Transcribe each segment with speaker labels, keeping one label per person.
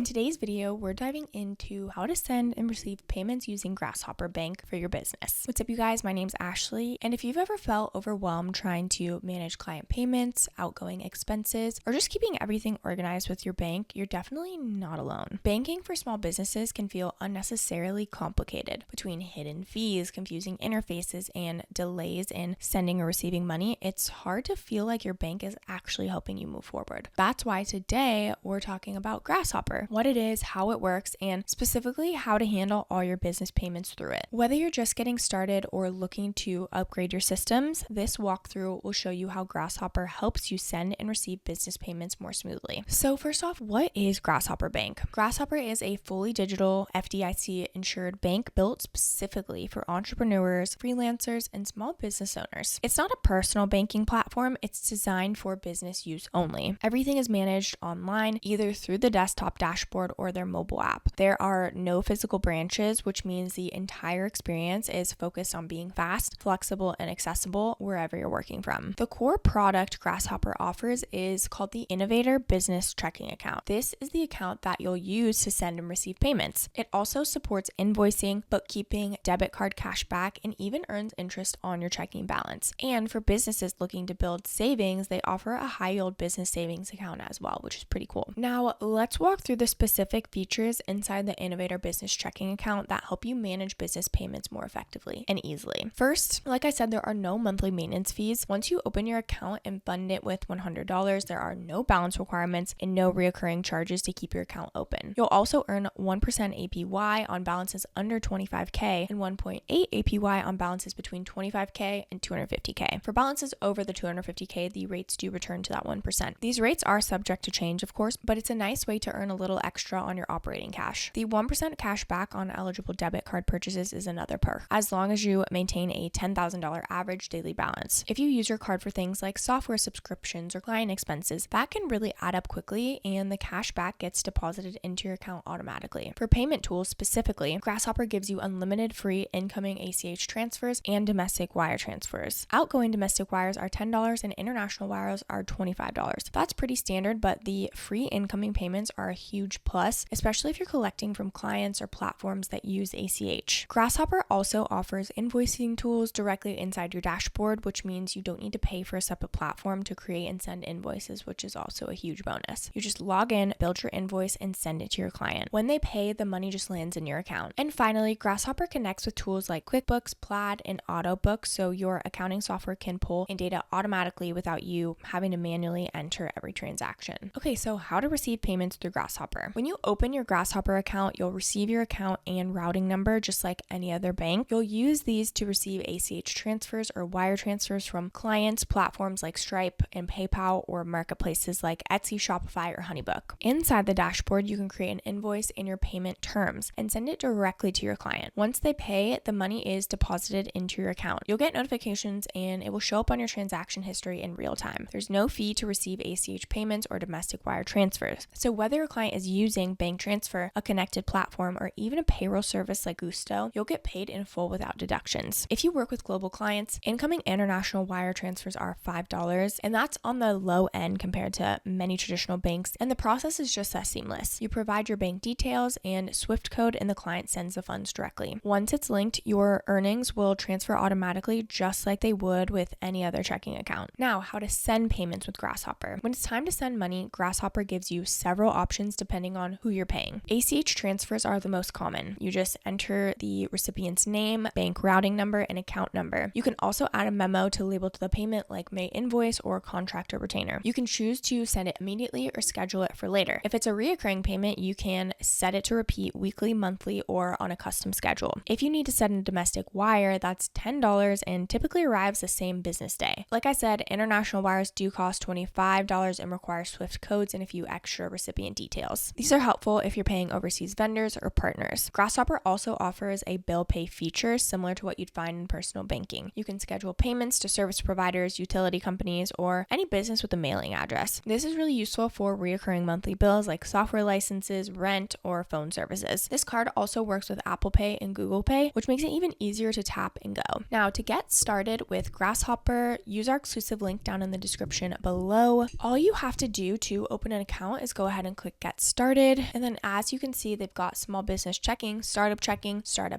Speaker 1: In today's video, we're diving into how to send and receive payments using Grasshopper Bank for your business. What's up, you guys? My name's Ashley, and if you've ever felt overwhelmed trying to manage client payments, outgoing expenses, or just keeping everything organized with your bank, you're definitely not alone. Banking for small businesses can feel unnecessarily complicated. Between hidden fees, confusing interfaces, and delays in sending or receiving money, it's hard to feel like your bank is actually helping you move forward. That's why today we're talking about Grasshopper, what it is, how it works, and specifically how to handle all your business payments through it. Whether you're just getting started or looking to upgrade your systems, this walkthrough will show you how Grasshopper helps you send and receive business payments more smoothly. So first off, what is Grasshopper Bank? Grasshopper is a fully digital FDIC insured bank built specifically for entrepreneurs, freelancers, and small business owners. It's not a personal banking platform, it's designed for business use only. Everything is managed online, either through the desktop dashboard or their mobile app. There are no physical branches, which means the entire experience is focused on being fast, flexible, and accessible wherever you're working from. The core product Grasshopper offers is called the Innovator Business Checking Account. This is the account that you'll use to send and receive payments. It also supports invoicing, bookkeeping, debit card cashback, and even earns interest on your checking balance. And for businesses looking to build savings, they offer a high-yield business savings account as well, which is pretty cool. Now, let's walk through the specific features inside the Innovator Business Checking Account that help you manage business payments more effectively and easily. First, like I said, there are no monthly maintenance fees. Once you open your account and fund it with $100, there are no balance requirements and no recurring charges to keep your account open. You'll also earn 1% APY on balances under $25K and 1.8 APY on balances between $25K and $250K. For balances over the $250K, the rates do return to that 1%. These rates are subject to change, of course, but it's a nice way to earn a little extra on your operating cash. The 1% cash back on eligible debit card purchases is another perk, as long as you maintain a $10,000 average daily balance. If you use your card for things like software subscriptions or client expenses, that can really add up quickly, and the cash back gets deposited into your account automatically. For payment tools specifically, Grasshopper gives you unlimited free incoming ACH transfers and domestic wire transfers. Outgoing domestic wires are $10 and international wires are $25. That's pretty standard, but the free incoming payments are a huge plus, especially if you're collecting from clients or platforms that use ACH. Grasshopper also offers invoicing tools directly inside your dashboard, which means you don't need to pay for a separate platform to create and send invoices, which is also a huge bonus. You just log in, build your invoice, and send it to your client. When they pay, the money just lands in your account. And finally, Grasshopper connects with tools like QuickBooks, Plaid, and AutoBooks, so your accounting software can pull in data automatically without you having to manually enter every transaction. Okay, so how to receive payments through Grasshopper. When you open your Grasshopper account, you'll receive your account and routing number just like any other bank. You'll use these to receive ACH transfers or wire transfers from clients, platforms like Stripe and PayPal, or marketplaces like Etsy, Shopify, or Honeybook. Inside the dashboard, you can create an invoice and your payment terms and send it directly to your client. Once they pay, the money is deposited into your account. You'll get notifications and it will show up on your transaction history in real time. There's no fee to receive ACH payments or domestic wire transfers. So whether your client is using bank transfer, a connected platform, or even a payroll service like Gusto, you'll get paid in full without deductions. If you work with global clients, incoming international wire transfers are $5, and that's on the low end compared to many traditional banks, and the process is just as seamless. You provide your bank details and Swift code, and the client sends the funds directly. Once it's linked, your earnings will transfer automatically just like they would with any other checking account. Now, how to send payments with Grasshopper. When it's time to send money, Grasshopper gives you several options depending on who you're paying. ACH transfers are the most common. You just enter the recipient's name, bank routing number, and account number. You can also add a memo to label to the payment like May invoice or contractor retainer. You can choose to send it immediately or schedule it for later. If it's a reoccurring payment, you can set it to repeat weekly, monthly, or on a custom schedule. If you need to send a domestic wire, that's $10 and typically arrives the same business day. Like I said, international wires do cost $25 and require Swift codes and a few extra recipient details. These are helpful if you're paying overseas vendors or partners. Grasshopper also offers a bill pay feature similar to what you'd find in personal banking. You can schedule payments to service providers, utility companies, or any business with a mailing address. This is really useful for recurring monthly bills like software licenses, rent, or phone services. This card also works with Apple Pay and Google Pay, which makes it even easier to tap and go. Now, to get started with Grasshopper, use our exclusive link down in the description below. All you have to do to open an account is go ahead and click Get started. And then as you can see, they've got small business checking, startup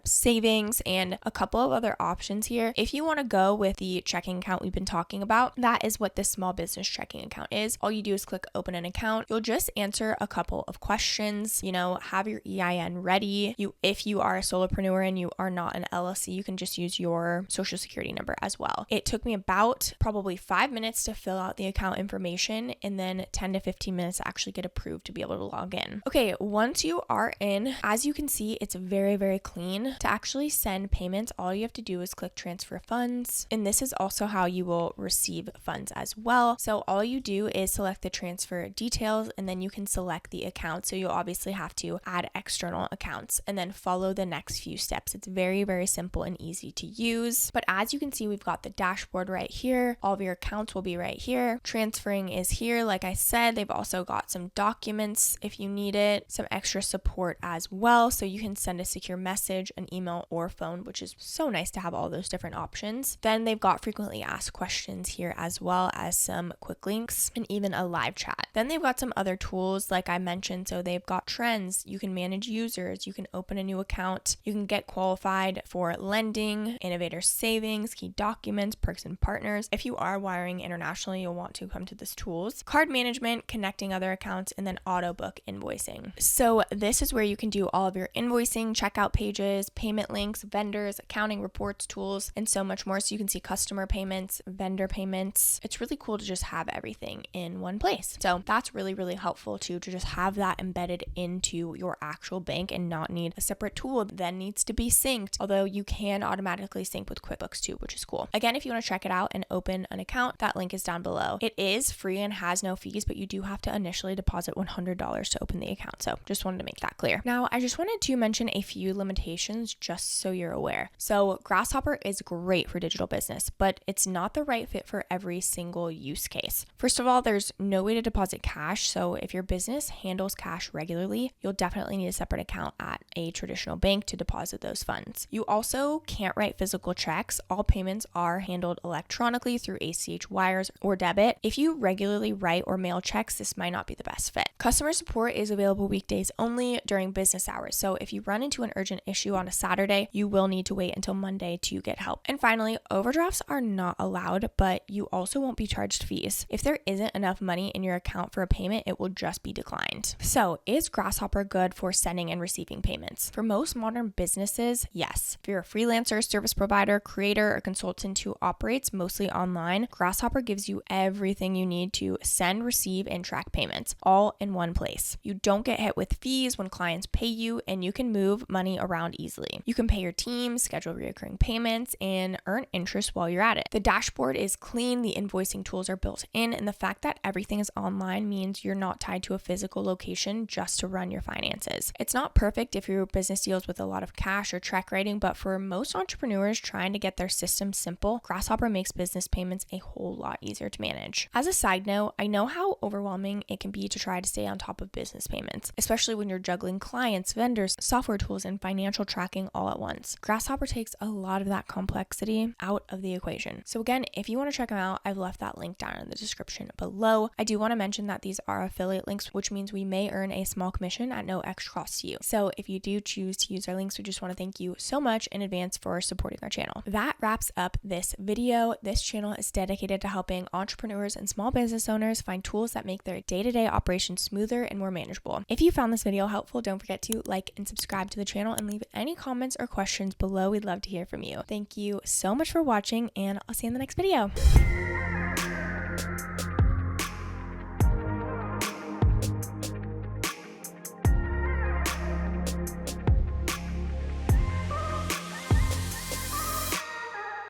Speaker 1: savings, and a couple of other options here. If you want to go with the checking account we've been talking about, that is what this small business checking account is. All you do is click open an account. You'll just answer a couple of questions, have your EIN ready. If you are a solopreneur and you are not an LLC, you can just use your social security number as well. It took me about probably 5 minutes to fill out the account information and then 10 to 15 minutes to actually get approved to be able to log in. Okay, once you are in, as you can see, it's very, very clean. To actually send payments, all you have to do is click transfer funds. And this is also how you will receive funds as well. So all you do is select the transfer details and then you can select the account. So you'll obviously have to add external accounts and then follow the next few steps. It's very, very simple and easy to use. But as you can see, we've got the dashboard right here. All of your accounts will be right here. Transferring is here. Like I said, they've also got some documents if you need it, some extra support as well. So you can send a secure message, an email, or phone, which is so nice to have all those different options. Then they've got frequently asked questions here as well as some quick links and even a live chat. Then they've got some other tools like I mentioned. So they've got trends. You can manage users. You can open a new account. You can get qualified for lending, innovator savings, key documents, perks and partners. If you are wiring internationally, you'll want to come to this tools. Card management, connecting other accounts, and then auto book invoicing. So this is where you can do all of your invoicing, checkout pages, payment links, vendors, accounting reports, tools, and so much more. So you can see customer payments, vendor payments. It's really cool to just have everything in one place. So that's really, really helpful too, to just have that embedded into your actual bank and not need a separate tool that then needs to be synced. Although you can automatically sync with QuickBooks too, which is cool. Again, if you want to check it out and open an account, that link is down below. It is free and has no fees, but you do have to initially deposit $100 to open the account. So just wanted to make that clear. Now, I just wanted to mention a few limitations just so you're aware. So Grasshopper is great for digital business, but it's not the right fit for every single use case. First of all, there's no way to deposit cash. So if your business handles cash regularly, you'll definitely need a separate account at a traditional bank to deposit those funds. You also can't write physical checks. All payments are handled electronically through ACH wires or debit. If you regularly write or mail checks, this might not be the best fit. Customer support is available weekdays only during business hours. So if you run into an urgent issue on a Saturday, you will need to wait until Monday to get help. And finally, overdrafts are not allowed, but you also won't be charged fees. If there isn't enough money in your account for a payment, it will just be declined. So is Grasshopper good for sending and receiving payments? For most modern businesses, yes. If you're a freelancer, service provider, creator, or consultant who operates mostly online, Grasshopper gives you everything you need to send, receive, and track payments all in one place. You don't get hit with fees when clients pay you, and you can move money around easily. You can pay your team, schedule recurring payments, and earn interest while you're at it. The dashboard is clean, the invoicing tools are built in, and the fact that everything is online means you're not tied to a physical location just to run your finances. It's not perfect if your business deals with a lot of cash or check writing, but for most entrepreneurs trying to get their system simple, Grasshopper makes business payments a whole lot easier to manage. As a side note, I know how overwhelming it can be to try to stay on top of business payments, especially when you're juggling clients, vendors, software tools, and financial tracking all at once. Grasshopper takes a lot of that complexity out of the equation. So again, if you want to check them out, I've left that link down in the description below. I do want to mention that these are affiliate links, which means we may earn a small commission at no extra cost to you. So if you do choose to use our links, we just want to thank you so much in advance for supporting our channel. That wraps up this video. This channel is dedicated to helping entrepreneurs and small business owners find tools that make their day-to-day operations smoother and more manageable. If you found this video helpful, don't forget to like and subscribe to the channel and leave any comments or questions below. We'd love to hear from you. Thank you so much for watching, and I'll see you in the next video.